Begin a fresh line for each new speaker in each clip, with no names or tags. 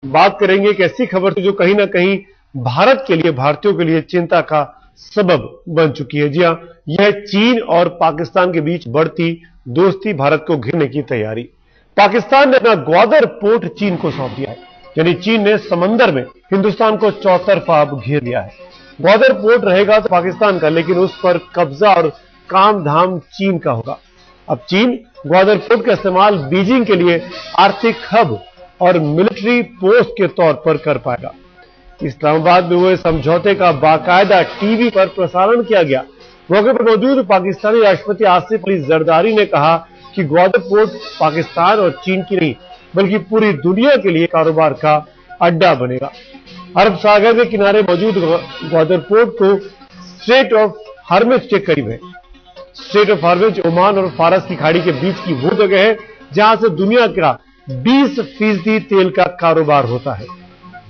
बात करेंगे एक ऐसी खबर जो कहीं ना कहीं भारत के लिए, भारतीयों के लिए चिंता का सबब बन चुकी है। जी हां, यह चीन और पाकिस्तान के बीच बढ़ती दोस्ती, भारत को घेरने की तैयारी। पाकिस्तान ने अपना ग्वादर पोर्ट चीन को सौंप दिया है, यानी चीन ने समंदर में हिंदुस्तान को चौतरफा अब घेर लिया है। ग्वादर पोर्ट रहेगा तो पाकिस्तान का, लेकिन उस पर कब्जा और काम धाम चीन का होगा। अब चीन ग्वादर पोर्ट का इस्तेमाल बीजिंग के लिए आर्थिक हब और मिलिट्री पोस्ट के तौर पर कर पाएगा। इस्लामाबाद में हुए समझौते का बाकायदा टीवी पर प्रसारण किया गया। मौके पर मौजूद पाकिस्तानी राष्ट्रपति आसिफ अली जरदारी ने कहा कि ग्वादर पोर्ट पाकिस्तान और चीन की नहीं बल्कि पूरी दुनिया के लिए कारोबार का अड्डा बनेगा। अरब सागर के किनारे मौजूद ग्वादर पोर्ट को स्ट्रेट ऑफ हॉर्मुज के करीब है। स्ट्रेट ऑफ हॉर्मुज ओमान और फारस की खाड़ी के बीच की वो जगह है जहां से दुनिया का 20% तेल का कारोबार होता है।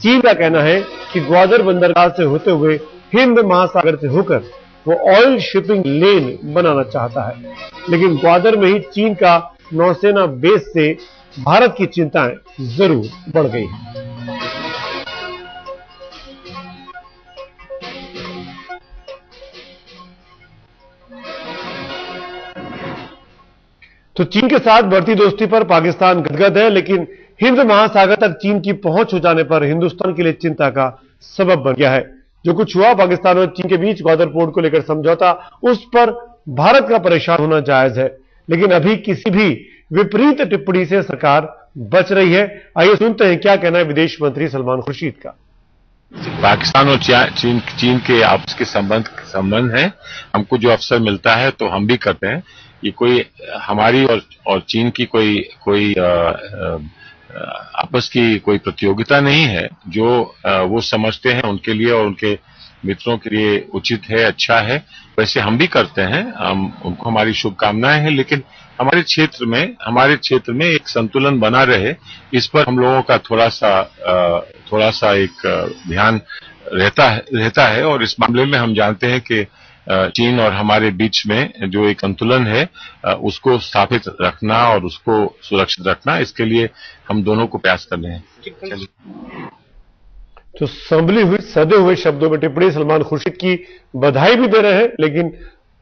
चीन का कहना है कि ग्वादर बंदरगाह से होते हुए हिंद महासागर से होकर वो ऑयल शिपिंग लेन बनाना चाहता है, लेकिन ग्वादर में ही चीन का नौसेना बेस से भारत की चिंताएं जरूर बढ़ गई हैं। तो चीन के साथ बढ़ती दोस्ती पर पाकिस्तान गदगद है, लेकिन हिंद महासागर तक चीन की पहुंच हो जाने पर हिंदुस्तान के लिए चिंता का सबब बन गया है। जो कुछ हुआ पाकिस्तान और चीन के बीच ग्वादर पोर्ट को लेकर समझौता, उस पर भारत का परेशान होना जायज है, लेकिन अभी किसी भी विपरीत टिप्पणी से सरकार बच रही है। आइए सुनते हैं क्या कहना है विदेश मंत्री सलमान खुर्शीद का।
पाकिस्तान और चीन के आपस के संबंध है। हमको जो अवसर मिलता है तो हम भी करते हैं। ये कोई हमारी और चीन की कोई आपस की कोई प्रतियोगिता नहीं है। जो वो समझते हैं उनके लिए और उनके मित्रों के लिए उचित है, अच्छा है, वैसे हम भी करते हैं। उनको हमारी शुभकामनाएं हैं, लेकिन हमारे क्षेत्र में एक संतुलन बना रहे, इस पर हम लोगों का थोड़ा सा एक ध्यान रहता है। और इस मामले में हम जानते हैं कि चीन और हमारे बीच में जो एक संतुलन है उसको स्थापित रखना और उसको सुरक्षित रखना, इसके लिए हम दोनों को प्रयास कर रहे हैं।
तो संभली हुई सदे हुए शब्दों में टिप्पणी सलमान खुर्शीद की बधाई भी दे रहे हैं, लेकिन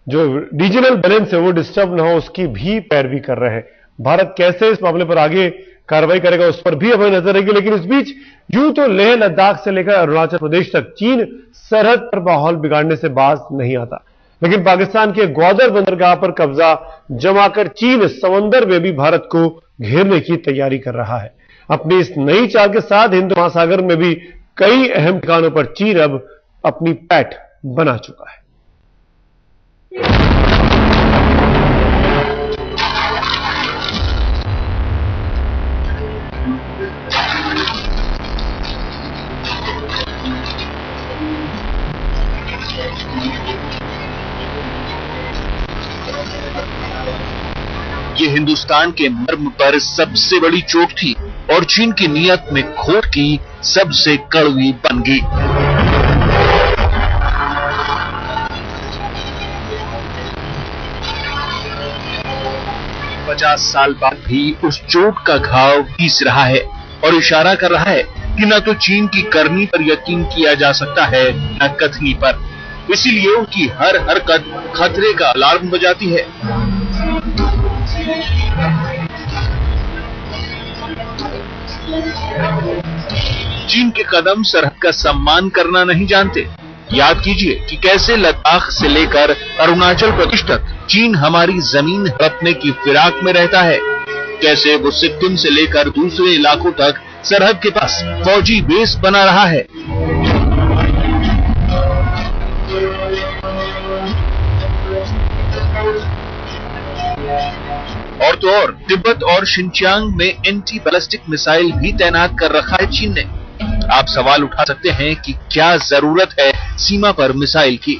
जो रीजनल बैलेंस है वो डिस्टर्ब ना हो उसकी भी पैरवी कर रहे हैं। भारत कैसे इस मामले पर आगे कार्रवाई करेगा उस पर भी हमें नजर रहेगी। लेकिन इस बीच यूं तो लेह लद्दाख से लेकर अरुणाचल प्रदेश तक चीन सरहद पर माहौल बिगाड़ने से बाज नहीं आता, लेकिन पाकिस्तान के ग्वादर बंदरगाह पर कब्जा जमाकर चीन समंदर में भी भारत को घेरने की तैयारी कर रहा है। अपनी इस नई चाल के साथ हिंद महासागर में भी कई अहम ठिकानों पर चीन अब अपनी पैठ बना चुका है।
ये हिंदुस्तान के मर्म पर सबसे बड़ी चोट थी और चीन की नीयत में खोट की सबसे कड़वी बन गई। पचास साल बाद भी उस चोट का घाव पीस रहा है और इशारा कर रहा है कि न तो चीन की करनी पर यकीन किया जा सकता है न कथनी पर। इसीलिए उनकी हर हरकत खतरे का अलार्म बजाती है। चीन के कदम सरहद का सम्मान करना नहीं जानते। याद कीजिए कि कैसे लद्दाख से लेकर अरुणाचल प्रदेश तक चीन हमारी जमीन हड़पने की फिराक में रहता है। कैसे वो सिक्किम से लेकर दूसरे इलाकों तक सरहद के पास फौजी बेस बना रहा है। और तो और तिब्बत और शिनचांग में एंटी बैलिस्टिक मिसाइल भी तैनात कर रखा है चीन ने। आप सवाल उठा सकते हैं कि क्या जरूरत है सीमा पर मिसाइल की,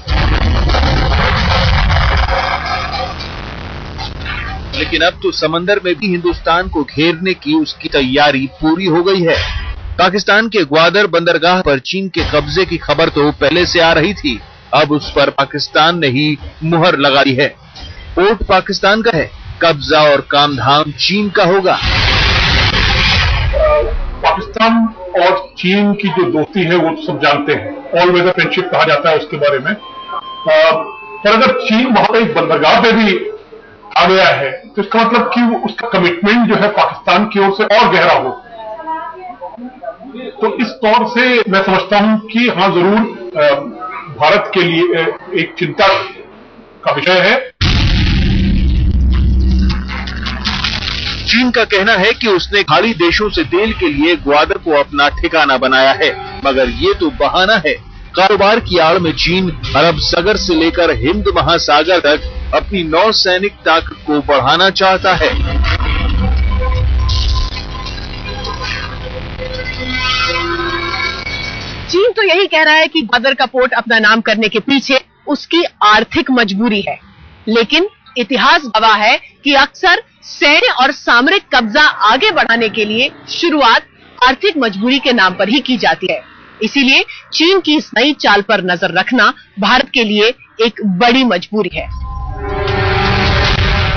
लेकिन अब तो समंदर में भी हिंदुस्तान को घेरने की उसकी तैयारी पूरी हो गई है। पाकिस्तान के ग्वादर बंदरगाह पर चीन के कब्जे की खबर तो पहले से आ रही थी, अब उस पर पाकिस्तान ने ही मुहर लगा दी है। पोर्ट पाकिस्तान का है, कब्जा और कामधाम चीन का होगा।
पाकिस्तान और चीन की जो दोस्ती है वो सब जानते हैं, ऑल वेदर फ्रेंडशिप कहा जाता है उसके बारे में। पर अगर चीन वहां पर एक बंदरगाह पे भी आ गया है तो इसका मतलब कि उसका कमिटमेंट जो है पाकिस्तान की ओर से और गहरा हो। तो इस तौर से मैं समझता हूं कि हाँ जरूर भारत के लिए एक चिंता का विषय है।
चीन का कहना है कि उसने खाड़ी देशों से तेल के लिए ग्वादर को अपना ठिकाना बनाया है, मगर ये तो बहाना है। कारोबार की आड़ में चीन अरब सागर से लेकर हिंद महासागर तक अपनी नौसैनिक ताकत को बढ़ाना चाहता है।
चीन तो यही कह रहा है कि ग्वादर का पोर्ट अपना नाम करने के पीछे उसकी आर्थिक मजबूरी है, लेकिन इतिहास गवाह है कि अक्सर सैन्य और सामरिक कब्जा आगे बढ़ाने के लिए शुरुआत आर्थिक मजबूरी के नाम पर ही की जाती है। इसीलिए चीन की इस नई चाल पर नजर रखना भारत के लिए एक बड़ी मजबूरी है।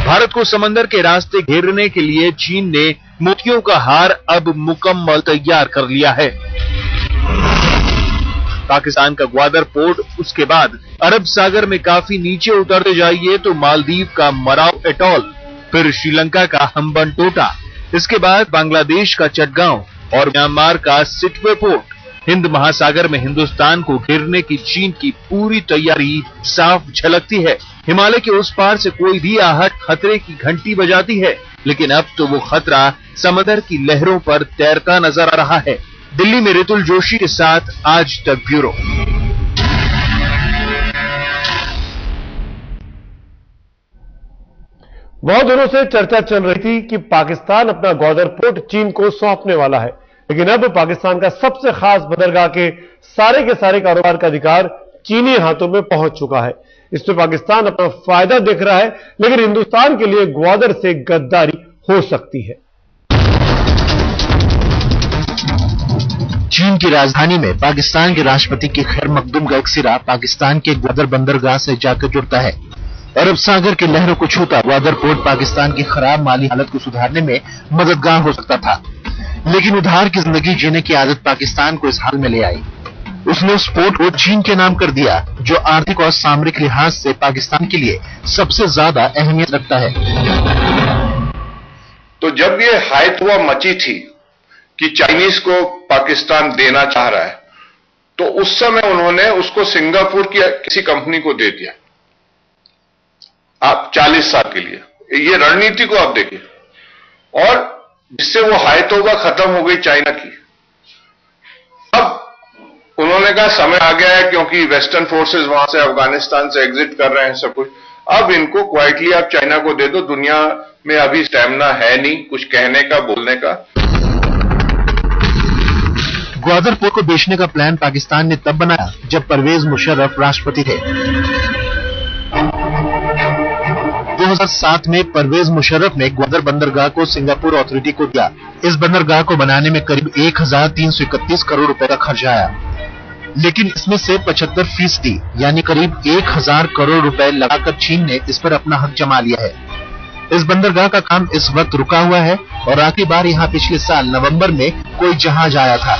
भारत को समंदर के रास्ते घेरने के लिए चीन ने मोतियों का हार अब मुकम्मल तैयार कर लिया है। पाकिस्तान का ग्वादर पोर्ट, उसके बाद अरब सागर में काफी नीचे उतरते जाइए तो मालदीव का मराव एटॉल, फिर श्रीलंका का हम्बनटोटा, इसके बाद बांग्लादेश का चटगांव और म्यांमार का सिटवे पोर्ट। हिंद महासागर में हिंदुस्तान को घेरने की चीन की पूरी तैयारी साफ झलकती है। हिमालय के उस पार से कोई भी आहट खतरे की घंटी बजाती है, लेकिन अब तो वो खतरा समंदर की लहरों पर तैरता नजर आ रहा है। दिल्ली में रितुल जोशी के साथ आज तक ब्यूरो।
बहुत दिनों से चर्चा चल रही थी कि पाकिस्तान अपना ग्वादर पोर्ट चीन को सौंपने वाला है, लेकिन अब पाकिस्तान का सबसे खास बंदरगाह के सारे कारोबार का अधिकार चीनी हाथों में पहुंच चुका है। इसमें पाकिस्तान अपना फायदा देख रहा है, लेकिन हिंदुस्तान के लिए ग्वादर से गद्दारी हो सकती है।
चीन की राजधानी में पाकिस्तान के राष्ट्रपति के खैर मकदूम का एक सिरा पाकिस्तान के ग्वादर बंदरगाह से जाकर जुड़ता है। अरब सागर की लहरों को छूता ग्वादर पोर्ट पाकिस्तान की खराब माली हालत को सुधारने में मददगार हो सकता था, लेकिन उधार की जिंदगी जीने की आदत पाकिस्तान को इस हाल में ले आई। उसने उस पोर्ट को चीन के नाम कर दिया, जो आर्थिक और सामरिक लिहाज से पाकिस्तान के लिए सबसे ज्यादा अहमियत रखता है।
तो जब ये हायतुआ मची थी कि चाइनीज को पाकिस्तान देना चाह रहा है, तो उस समय उन्होंने उसको सिंगापुर की किसी कंपनी को दे दिया, आप 40 साल के लिए। ये रणनीति को आप देखिए, और जिससे वो हायतुआ खत्म हो गई चाइना की। अब उन्होंने कहा समय आ गया है, क्योंकि वेस्टर्न फोर्सेस वहां से अफगानिस्तान से एग्जिट कर रहे हैं सब कुछ, अब इनको क्वाइटली आप चाइना को दे दो। दुनिया में अभी स्टैमिना है नहीं कुछ कहने का, बोलने का।
ग्वादर पोर्ट को बेचने का प्लान पाकिस्तान ने तब बनाया जब परवेज मुशर्रफ राष्ट्रपति थे। 2007 में परवेज मुशर्रफ ने ग्वादर बंदरगाह को सिंगापुर अथॉरिटी को दिया। इस बंदरगाह को बनाने में करीब 1331 करोड़ रुपए का खर्च आया, लेकिन इसमें से 75% यानी करीब 1000 करोड़ रुपए लगाकर चीन ने इस पर अपना हक जमा लिया है। इस बंदरगाह का काम इस वक्त रुका हुआ है और आखिरी बार यहाँ पिछले साल नवंबर में कोई जहाज आया था।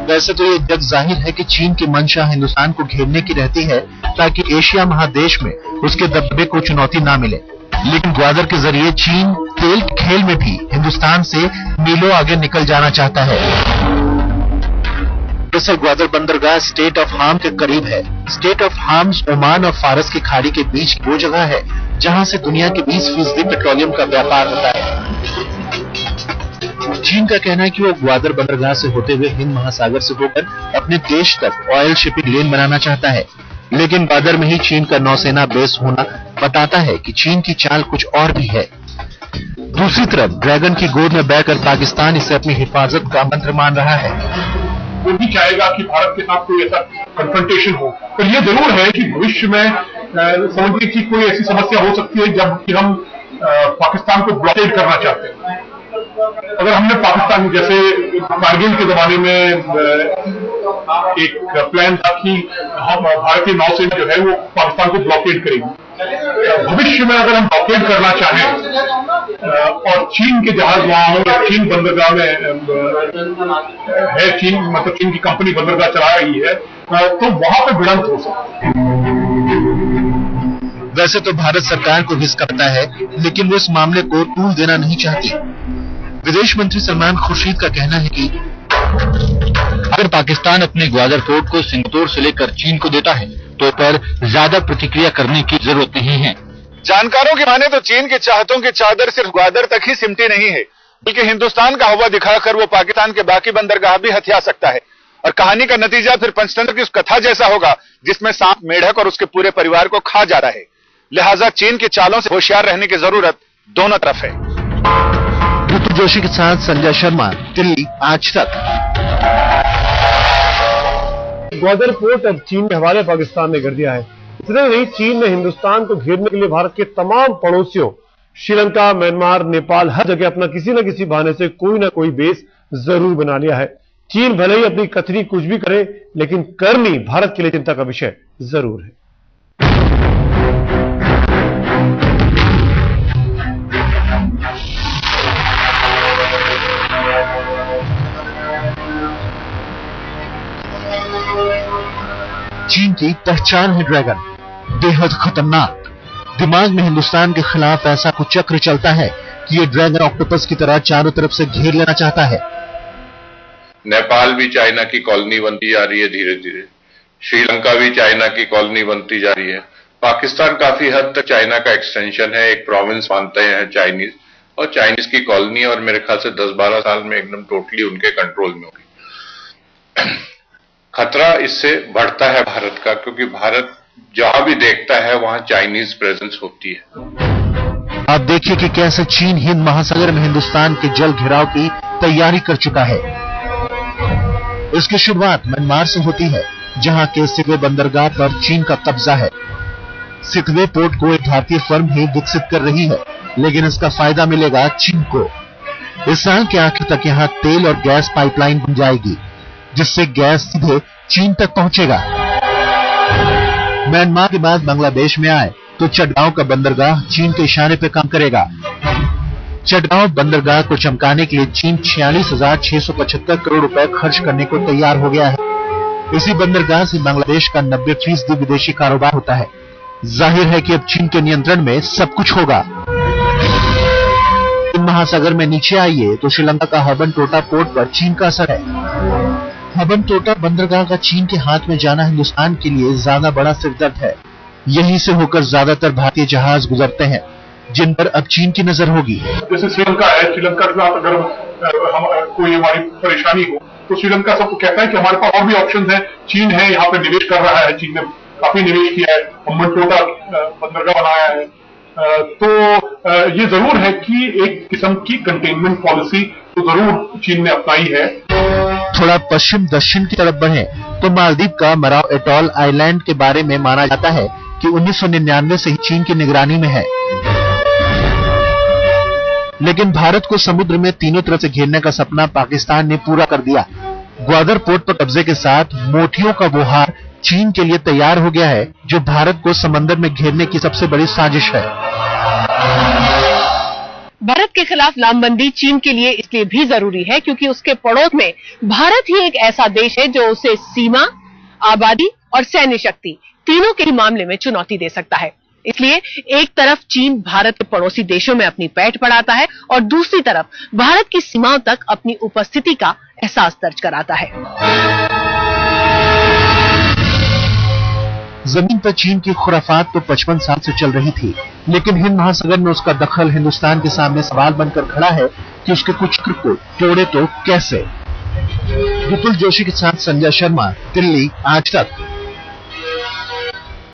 वैसे तो ये जग जाहिर है कि चीन की मंशा हिंदुस्तान को घेरने की रहती है ताकि एशिया महादेश में उसके दबदबे को चुनौती ना मिले, लेकिन ग्वादर के जरिए चीन तेल के खेल में भी हिंदुस्तान से मीलों आगे निकल जाना चाहता है। दरअसल ग्वादर बंदरगाह स्टेट ऑफ हार्म के करीब है। स्टेट ऑफ हार्म्स ओमान और फारस की खाड़ी के बीच वो जगह है जहां से दुनिया के 20% पेट्रोलियम का व्यापार होता है। चीन का कहना है कि वो ग्वादर बंदरगाह से होते हुए हिंद महासागर से होकर अपने देश तक ऑयल शिपिंग लेन बनाना चाहता है, लेकिन ग्वादर में ही चीन का नौसेना बेस होना बताता है कि चीन की चाल कुछ और भी है। दूसरी तरफ ड्रैगन की गोद में बहकर पाकिस्तान इसे अपनी हिफाजत का मंत्र मान रहा है।
वो भी चाहेगा कि भारत के साथ कोई ऐसा कन्फ्रंटेशन हो, पर यह जरूर है कि भविष्य में समझिए कि कोई ऐसी समस्या हो सकती है जब कि हम पाकिस्तान को ब्लॉकेड करना चाहते हैं। अगर हमने पाकिस्तान, जैसे कारगिल के जमाने में एक प्लान था कि हम भारतीय नौसेना जो है वो पाकिस्तान को ब्लॉकेड करेगी, भविष्य में अगर हम ब्लॉकेड करना चाहें और चीन के जहाज वहां हो या चीन बंदरगाह में है, चीन की कंपनी बंदरगाह चला रही है, तो वहां पे भिड़ंत हो सकती है।
वैसे तो भारत सरकार को भी इसका पता है, लेकिन वो इस मामले को तूल देना नहीं चाहती। विदेश मंत्री सलमान खुर्शीद का कहना है कि
अगर पाकिस्तान अपने ग्वादर पोर्ट को सिंगतौर से लेकर चीन को देता है तो पर ज्यादा प्रतिक्रिया करने की जरूरत नहीं है।
जानकारों की माने तो चीन के चाहतों की चादर सिर्फ ग्वादर तक ही सिमटी नहीं है, बल्कि हिंदुस्तान का हवा दिखाकर वो पाकिस्तान के बाकी बंदरगाह भी हथिया सकता है। और कहानी का नतीजा फिर पंचतंत्र की उस कथा जैसा होगा जिसमें सांप मेढक और उसके पूरे परिवार को खा जा रहा है। लिहाजा चीन की चालों से होशियार रहने की जरूरत दोनों तरफ है।
ऋतु जोशी के साथ संजय शर्मा, दिल्ली, आज तक।
ग्वादर पोर्ट अब चीन के हवाले पाकिस्तान ने कर दिया है। इतना नहीं, चीन ने हिंदुस्तान को घेरने के लिए भारत के तमाम पड़ोसियों श्रीलंका, म्यांमार, नेपाल, हर जगह अपना किसी न किसी बहाने से कोई ना कोई बेस जरूर बना लिया है। चीन भले ही अपनी कथनी कुछ भी करे, लेकिन करनी भारत के लिए चिंता का विषय जरूर है।
चीन की पहचान है ड्रैगन, बेहद खतरनाक। दिमाग में हिंदुस्तान के खिलाफ ऐसा कुछ चक्र चलता है कि ये ड्रैगन ऑक्टोपस की तरह चारों तरफ से घेर लेना चाहता है।
नेपाल भी चाइना की कॉलोनी बनती जा रही है धीरे धीरे, श्रीलंका भी चाइना की कॉलोनी बनती जा रही है, पाकिस्तान काफी हद तक चाइना का एक्सटेंशन है, एक प्रोविंस मानते हैं चाइनीज, और चाइनीज की कॉलोनी, और मेरे ख्याल से 10-12 साल में एकदम टोटली उनके कंट्रोल में होगी। खतरा इससे बढ़ता है भारत का, क्योंकि भारत जहां भी देखता है वहां चाइनीज प्रेजेंस होती है।
आप देखिए कि कैसे चीन हिंद महासागर में हिंदुस्तान के जल घेराव की तैयारी कर चुका है। इसकी शुरुआत म्यांमार से होती है, जहां के सिकवे बंदरगाह पर चीन का कब्जा है। सिकवे पोर्ट को एक भारतीय फर्म ही विकसित कर रही है, लेकिन इसका फायदा मिलेगा चीन को। इस साल के आखिर तक यहां तेल और गैस पाइपलाइन बन जाएगी, जिससे गैस सीधे चीन तक पहुंचेगा। म्यांमार के बाद बांग्लादेश में आए तो चटगांव का बंदरगाह चीन के इशारे पर काम करेगा। चटगांव बंदरगाह को चमकाने के लिए चीन 46,675 करोड़ रुपए खर्च करने को तैयार हो गया है। इसी बंदरगाह से बांग्लादेश का 90% विदेशी कारोबार होता है। जाहिर है कि अब चीन के नियंत्रण में सब कुछ होगा। महासागर में नीचे आइए तो श्रीलंका का हबनटोटा पोर्ट पर चीन का असर है। हबनटोटा बंदरगाह का चीन के हाथ में जाना हिंदुस्तान के लिए ज्यादा बड़ा सिरदर्द है। यहीं से होकर ज्यादातर भारतीय जहाज गुजरते हैं, जिन पर अब चीन की नजर होगी।
जैसे श्रीलंका है, श्रीलंका के साथ अगर कोई हमारी परेशानी हो तो श्रीलंका सबको कहता है कि हमारे पास और भी ऑप्शन है, चीन है यहाँ पे निवेश कर रहा है, चीन ने काफी निवेश किया है, हबनटोटा बंदरगाह बनाया है। तो ये जरूर है कि एक किस्म की कंटेनमेंट पॉलिसी तो जरूर चीन ने अपनाई है।
थोड़ा पश्चिम दक्षिण की तरफ बढ़े तो मालदीव का मराव एटॉल आइलैंड के बारे में माना जाता है कि 1999 से ही चीन की निगरानी में है। लेकिन भारत को समुद्र में तीनों तरफ से घेरने का सपना पाकिस्तान ने पूरा कर दिया। ग्वादर पोर्ट पर कब्जे के साथ मोतियों का वो हार चीन के लिए तैयार हो गया है, जो भारत को समंदर में घेरने की सबसे बड़ी साजिश है।
भारत के खिलाफ लामबंदी चीन के लिए इसलिए भी जरूरी है क्योंकि उसके पड़ोस में भारत ही एक ऐसा देश है जो उसे सीमा, आबादी और सैन्य शक्ति तीनों के ही मामले में चुनौती दे सकता है। इसलिए एक तरफ चीन भारत के पड़ोसी देशों में अपनी पैठ बढ़ाता है और दूसरी तरफ भारत की सीमाओं तक अपनी उपस्थिति का एहसास दर्ज कराता है।
जमीन पर चीन की खुराफात तो 55 साल से चल रही थी, लेकिन हिंद महासागर में उसका दखल हिंदुस्तान के सामने सवाल बनकर खड़ा है कि उसके कुछ चक्र को तोड़े तो कैसे। विपुल जोशी के साथ संजय शर्मा, दिल्ली, आज तक।